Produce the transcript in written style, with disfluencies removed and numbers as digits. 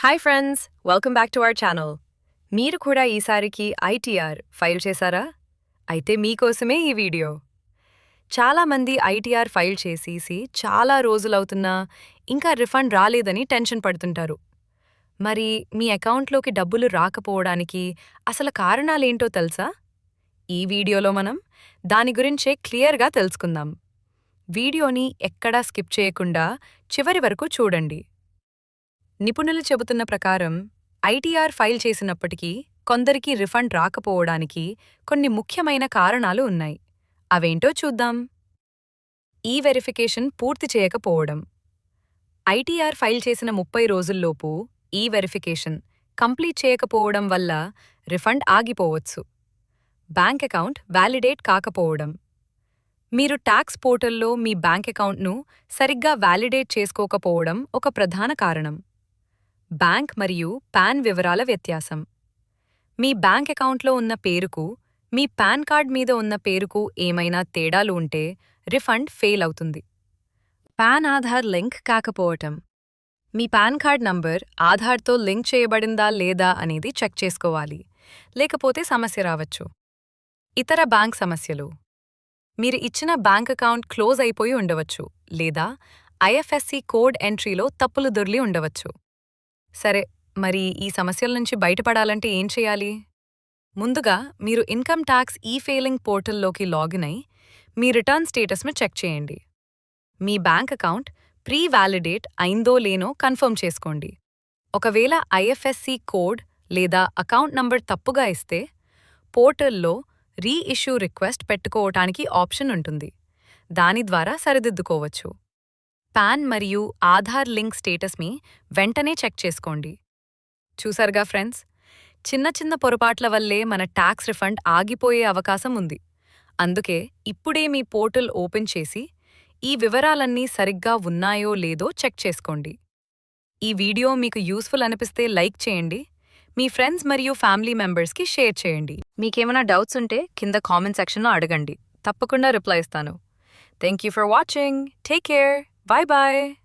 Hi friends, welcome back to our channel. మీరు కూడా ఈసారికి ఐటీఆర్ ఫైల్ చేశారా? అయితే మీకోసమే ఈ వీడియో. చాలామంది ఐటీఆర్ ఫైల్ చేసేసి చాలా రోజులవుతున్నా ఇంకా రిఫండ్ రాలేదని టెన్షన్ పడుతుంటారు. మరి మీ అకౌంట్లోకి డబ్బులు రాకపోవడానికి అసలు కారణాలేంటో తెలుసా? ఈ వీడియోలో మనం దాని గురించే క్లియర్గా తెలుసుకుందాం. వీడియోని ఎక్కడా స్కిప్ చేయకుండా చివరి వరకు చూడండి. నిపుణులు చెబుతున్న ప్రకారం ఐటీఆర్ ఫైల్ చేసినప్పటికీ కొందరికి రిఫండ్ రాకపోవడానికి కొన్ని ముఖ్యమైన కారణాలు ఉన్నాయి. అవేంటో చూద్దాం. ఈ వెరిఫికేషన్ పూర్తి చేయకపోవడం. ఐటీఆర్ ఫైల్ చేసిన 30 రోజుల్లోపు ఈ వెరిఫికేషన్ కంప్లీట్ చేయకపోవడం వల్ల రిఫండ్ ఆగిపోవచ్చు. బ్యాంక్ అకౌంట్ వ్యాలిడేట్ కాకపోవడం. మీరు ట్యాక్స్ పోర్టల్లో మీ బ్యాంక్ అకౌంట్ను సరిగ్గా వ్యాలిడేట్ చేసుకోకపోవడం ఒక ప్రధాన కారణం. బ్యాంక్ మరియు పాన్ వివరాల వ్యత్యాసం. మీ బ్యాంక్ అకౌంట్లో ఉన్న పేరుకు, మీ పాన్ కార్డ్ మీద ఉన్న పేరుకు ఏమైనా తేడాలు ఉంటే రిఫండ్ ఫెయిల్ అవుతుంది. పాన్ ఆధార్ లింక్ కాకపోవటం. మీ పాన్ కార్డ్ నంబర్ ఆధార్తో లింక్ చేయబడిందా లేదా అనేది చెక్ చేసుకోవాలి, లేకపోతే సమస్య రావచ్చు. ఇతర బ్యాంక్ సమస్యలు. మీరు ఇచ్చిన బ్యాంక్ అకౌంట్ క్లోజ్ అయిపోయి ఉండవచ్చు, లేదా ఐఎఫ్ఎస్సి కోడ్ ఎంట్రీలో తప్పులు దొర్లి ఉండవచ్చు. సరే, మరి ఈ సమస్యల నుంచి బయటపడాలంటే ఏం చేయాలి? ముందుగా మీరు ఇన్కమ్ ట్యాక్స్ ఈ-ఫైలింగ్ పోర్టల్లోకి లాగిన్ అయి మీ రిటర్న్ స్టేటస్ను చెక్ చేయండి. మీ బ్యాంక్ అకౌంట్ ప్రీ-వ్యాలిడేట్ అయిందో లేనో కన్ఫర్మ్ చేసుకోండి. ఒకవేళ ఐఎఫ్ఎస్సి కోడ్ లేదా అకౌంట్ నంబర్ తప్పుగా ఇస్తే పోర్టల్లో రీఇష్యూ రిక్వెస్ట్ పెట్టుకోవటానికి ఆప్షన్ ఉంటుంది. దాని ద్వారా సరిదిద్దుకోవచ్చు. పాన్ మరియు ఆధార్ లింక్ స్టేటస్ని వెంటనే చెక్ చేసుకోండి. చూసారుగా ఫ్రెండ్స్, చిన్న చిన్న పొరపాట్ల వల్లే మన ట్యాక్స్ రిఫండ్ ఆగిపోయే అవకాశం ఉంది. అందుకే ఇప్పుడే మీ పోర్టల్ ఓపెన్ చేసి ఈ వివరాలన్నీ సరిగ్గా ఉన్నాయో లేదో చెక్ చేసుకోండి. ఈ వీడియో మీకు యూస్ఫుల్ అనిపిస్తే లైక్ చేయండి, మీ ఫ్రెండ్స్ మరియు ఫ్యామిలీ మెంబర్స్కి షేర్ చేయండి. మీకేమైనా డౌట్స్ ఉంటే కింద కామెంట్ సెక్షన్లో అడగండి, తప్పకుండా రిప్లై ఇస్తాను. Thank you for watching. Take care. Bye bye.